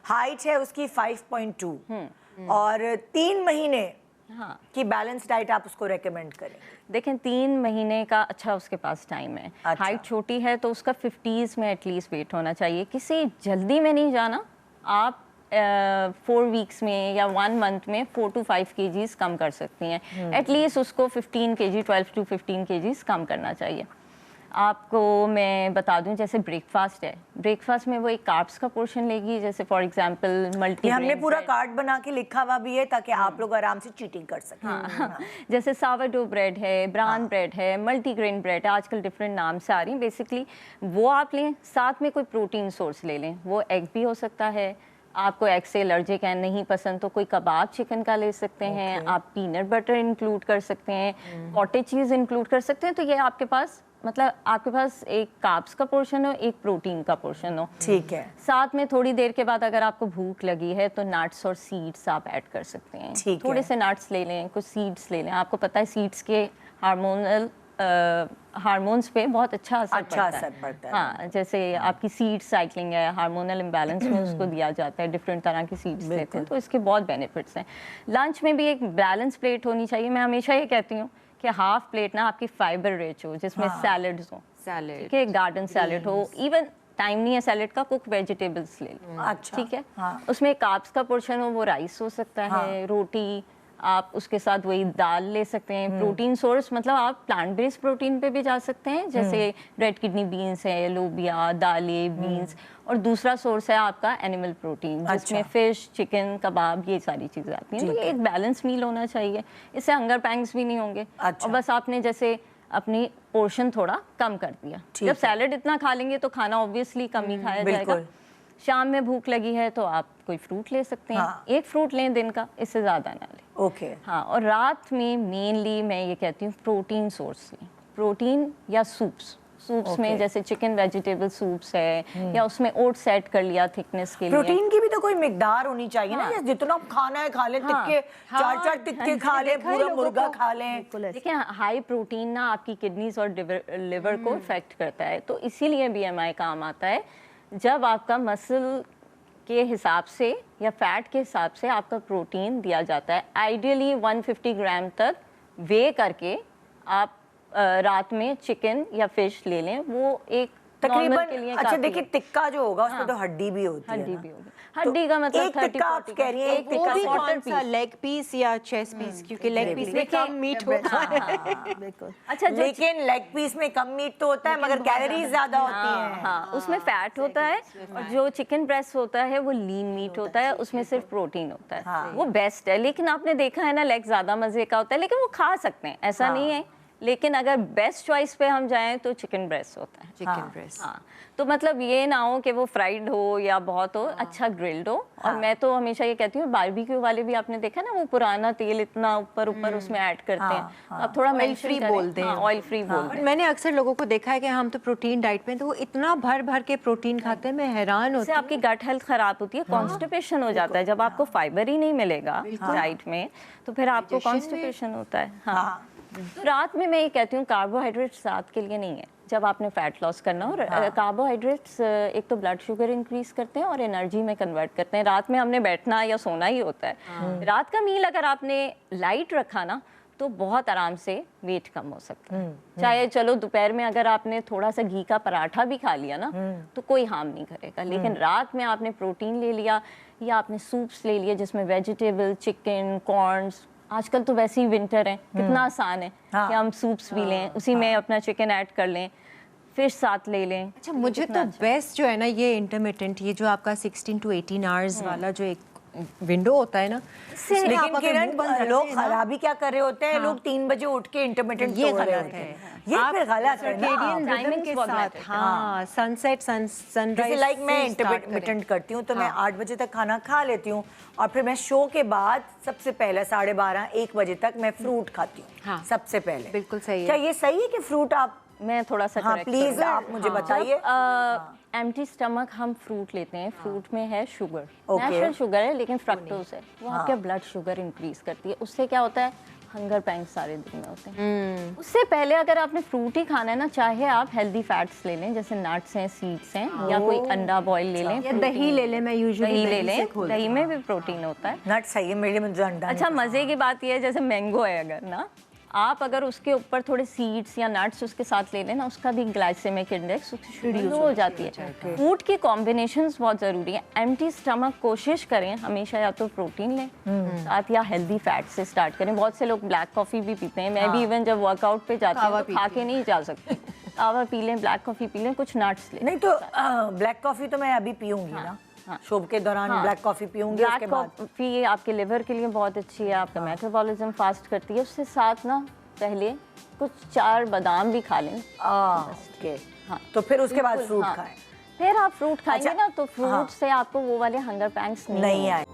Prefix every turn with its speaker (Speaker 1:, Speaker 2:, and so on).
Speaker 1: Height है उसकी 5.2 और 3 महीने
Speaker 2: हाँ
Speaker 1: की बैलेंस डाइट आप उसको रेकमेंड करेंगे?
Speaker 2: देखें 3 महीने का अच्छा उसके पास टाइम है।
Speaker 1: अच्छा।
Speaker 2: हाइट छोटी है तो उसका 50s में एटलीस्ट वेट होना चाहिए। किसी जल्दी में नहीं जाना। आप 4 वीक्स में या 1 मंथ में 4 to 5 kgs कम कर सकती हैं। एटलीस्ट उसको 15 kg 12 to 15 kgs कम करना चाहिए। आपको मैं बता दूं, जैसे ब्रेकफास्ट है, ब्रेकफास्ट में वो एक कार्ब्स का पोर्शन लेगी, जैसे फॉर एग्जांपल मल्टी।
Speaker 1: हमने पूरा कार्ड बना के लिखा हुआ भी है ताकि आप लोग आराम से चीटिंग कर सकें।
Speaker 2: हाँ, जैसे सावरडो ब्रेड है, ब्राउन ब्रेड है, मल्टीग्रेन ब्रेड है, आजकल डिफरेंट नाम से आ रही हैं। बेसिकली वो आप लें, साथ में कोई प्रोटीन सोर्स ले लें। वो एग भी हो सकता है, आपको एग से एलर्जिक है नहीं पसंद तो कोई कबाब चिकन का ले सकते हैं। आप पीनट बटर इंक्लूड कर सकते हैं, कॉटेज चीज़ इंक्लूड कर सकते हैं। तो ये आपके पास मतलब आपके पास एक कार्ब्स का पोर्शन हो, एक प्रोटीन का पोर्शन हो।
Speaker 1: ठीक है।
Speaker 2: साथ में थोड़ी देर के बाद अगर आपको भूख लगी है तो नट्स और सीड्स आप ऐड कर सकते हैं। थोड़े से नट्स ले लें, कुछ सीड्स ले लें। आपको पता है सीड्स के हार्मोन्स पे बहुत अच्छा असर पड़ता है। हाँ, जैसे आपकी सीड साइकिलिंग है, हार्मोनल इम्बैलेंस में उसको दिया जाता है। डिफरेंट तरह की सीड्स लेते हैं तो इसके बहुत बेनिफिट्स हैं। लंच में भी एक बैलेंस प्लेट होनी चाहिए। मैं हमेशा ये कहती हूँ कि हाफ प्लेट ना आपकी फाइबर रिच हो, जिसमें सैलड्स हो, ठीक है, गार्डन सैलड हो। इवन टाइम नहीं है सैलड का, कुक वेजिटेबल्स ले लो।
Speaker 1: अच्छा,
Speaker 2: ठीक है। उसमें कार्ब्स का पोर्शन हो, वो राइस हो सकता है, रोटी, आप उसके साथ वही दाल ले सकते हैं। प्रोटीन सोर्स मतलब आप प्लांट बेस्ड प्रोटीन पे भी जा सकते हैं, जैसे रेड किडनी बीन्स है, लोबिया, दालें, बीन्स। और दूसरा सोर्स है आपका एनिमल प्रोटीन, जिसमें फिश, चिकन, कबाब, ये सारी चीज़ें आती हैं। तो ये एक बैलेंस मील होना चाहिए, इससे हंगर पैंग्स भी नहीं होंगे। और बस आपने जैसे अपनी पोर्शन थोड़ा कम कर दिया। जब सैलड इतना खा लेंगे तो खाना ऑब्वियसली कम ही खाया जाएगा। शाम में भूख लगी है तो आप कोई फ्रूट ले सकते हैं। एक फ्रूट लें दिन का, इससे ज़्यादा ना लें।
Speaker 1: ओके।
Speaker 2: हाँ, और रात में मेनली मैं ये कहती हूँ प्रोटीन सोर्स लें, प्रोटीन या सूप्स में जैसे चिकन वेजिटेबल सूप्स है, या उसमें ओट्स ऐड कर लिया थिकनेस के लिए।
Speaker 1: प्रोटीन की भी तो कोई मिकदार होनी चाहिए ना, जितना खाना है खा लें। तिक्के 4-4 तिक्के खा लें, पूरा मुर्गा खा लें।
Speaker 2: देखिए हाई प्रोटीन ना आपकी किडनीज और लिवर को इफेक्ट करता है, तो इसीलिए BMI काम आता है। जब आपका मसल के हिसाब से या फैट के हिसाब से आपका प्रोटीन दिया जाता है, आइडियली 150 ग्राम तक वे करके आप रात में चिकन या फिश ले लें। वो एक
Speaker 1: तकरीबन के लिए अच्छा देखिए, टिक्का जो होगा उसमें तो हड्डी भी होती है।
Speaker 2: हड्डी भी होगी। हड्डी का मतलब
Speaker 1: एक टिक्का आप कह रही हैं, एक टिक्का
Speaker 3: कौन सा, लेग पीस या चेस्ट पीस? क्योंकि लेग पीस में कम मीट होता है।
Speaker 1: अच्छा, लेकिन लेग पीस में कम मीट तो होता है मगर कैलोरीज ज्यादा होती हैं।
Speaker 2: हाँ, उसमें फैट होता है। और जो चिकन ब्रेस्ट होता है वो लीन मीट होता है, उसमें सिर्फ प्रोटीन होता है। वो बेस्ट है। लेकिन आपने देखा है ना, लेग ज्यादा मजे का होता है, लेकिन वो खा सकते हैं, ऐसा नहीं है। लेकिन अगर बेस्ट चॉइस पे हम जाएं तो चिकन ब्रेस्ट होता है।
Speaker 3: Chicken breast.
Speaker 2: हाँ, तो मतलब ये ना हो कि वो फ्राइड हो या बहुत हो, अच्छा ग्रिल्ड हो। और मैं तो हमेशा ये कहती हूँ, बारबेक्यू वाले भी आपने देखा ना, वो पुराना तेल इतना ऊपर उसमें ऐड करते हैं। आप थोड़ा ऑयल फ्री बोलते हैं, ऑयल फ्री बोलते हैं।
Speaker 3: मैंने अक्सर लोगों को देखा है कि हम तो प्रोटीन डाइट पे, तो वो इतना भर भर के प्रोटीन खाते हैं, मैं हैरान होती हूँ।
Speaker 2: आपकी गट हेल्थ खराब होती है, कॉन्स्टिपेशन हो जाता है। जब आपको फाइबर ही नहीं मिलेगा डाइट में तो फिर आपको कॉन्स्टिपेशन होता है। हाँ, तो रात में मैं ये कहती हूँ कार्बोहाइड्रेट्स रात के लिए नहीं है, जब आपने फैट लॉस करना हो। कार्बोहाइड्रेट्स एक तो ब्लड शुगर इंक्रीज करते हैं और एनर्जी में कन्वर्ट करते हैं। रात में हमने बैठना या सोना ही होता है। रात का मील अगर आपने लाइट रखा ना तो बहुत आराम से वेट कम हो सकता है। चाहे चलो दोपहर में अगर आपने थोड़ा सा घी का पराठा भी खा लिया ना तो कोई हार्म नहीं करेगा। लेकिन रात में आपने प्रोटीन ले लिया या आपने सूप्स ले लिया जिसमें वेजिटेबल, चिकन, कॉर्न्स, आजकल तो वैसे ही विंटर है, कितना आसान है कि हम सूप्स भी लें, उसी में अपना चिकन ऐड कर लें, फिश साथ ले लें।
Speaker 3: अच्छा, मुझे तो बेस्ट जो है ना ये इंटरमिटेंट, ये जो आपका 16 to 18 आवर्स वाला जो एक विंडो होता है ना,
Speaker 1: लेकिन किरण लोग खराबी क्या कर रहे होते हैं, लोग 3 बजे उठ के इंटरमिटेंट
Speaker 3: ये गलत है।
Speaker 1: ये फिर गलत है
Speaker 3: ना, टाइमिंग के साथ। हाँ, सनसेट सनराइज।
Speaker 1: लाइक मैं इंटरमिटेंट करती हूँ तो मैं 8 बजे तक खाना खा लेती हूँ और फिर मैं शो के बाद सबसे पहले 12:30-1 बजे तक मैं फ्रूट खाती हूँ सबसे पहले।
Speaker 3: बिल्कुल सही है।
Speaker 1: क्या ये सही है कि फ्रूट आप,
Speaker 2: मैं थोड़ा सा
Speaker 1: प्लीज आप मुझे बताइए।
Speaker 2: एम्प्टी स्टमक हम फ्रूट लेते हैं, फ्रूट में है शुगर, नेचुरल शुगर है लेकिन फ्रक्टोज है, वो आपका ब्लड शुगर इंक्रीज करती है। उससे क्या होता है, हंगर पैंक्स सारे दिन में होते हैं। उससे पहले अगर आपने फ्रूट ही खाना है ना, चाहे आप हेल्दी फैट्स ले लें, जैसे नट्स हैं, सीड्स हैं, या कोई अंडा बॉईल ले लें,
Speaker 3: या दही ले लें, मैं यूजुअली
Speaker 2: दही ले लें, दही में भी प्रोटीन होता है।
Speaker 1: नट सही है, मेरे मुझे अंडा
Speaker 2: अच्छा, मजे की बात यह है, जैसे मैंगो है अगर ना, आप अगर उसके ऊपर थोड़े सीड्स या नट्स उसके साथ ले लें ना, उसका भी ग्लाइसेमिक इंडेक्स लो हो जाती है। फूड की कॉम्बिनेशंस बहुत ज़रूरी है। एम्प्टी स्टमक कोशिश करें हमेशा या तो प्रोटीन लें साथ, या हेल्दी फैट से स्टार्ट करें। बहुत से लोग ब्लैक कॉफ़ी भी पीते हैं, मैं भी इवन जब वर्कआउट पे जाती हूँ तो खा के नहीं जा सकती। कावा पी लें, ब्लैक कॉफ़ी पी लें, कुछ नट्स लें।
Speaker 1: नहीं तो ब्लैक कॉफ़ी तो मैं अभी पीऊंगी ना, शो के दौरान ब्लैक कॉफ़ी पीऊंगी। उसके बाद
Speaker 2: ब्लैक कॉफ़ी आपके लिवर के लिए बहुत अच्छी है, आपका मेटाबॉलिज्म फास्ट करती है। उससे साथ ना पहले कुछ 4 बादाम भी खा लें।
Speaker 1: ओके, हाँ, तो फिर उसके बाद फ्रूट खाएं।
Speaker 2: फिर आप फ्रूट खाएंगे ना, तो फ्रूट से आपको वो वाले हंगर पैंक्स नहीं
Speaker 1: आए।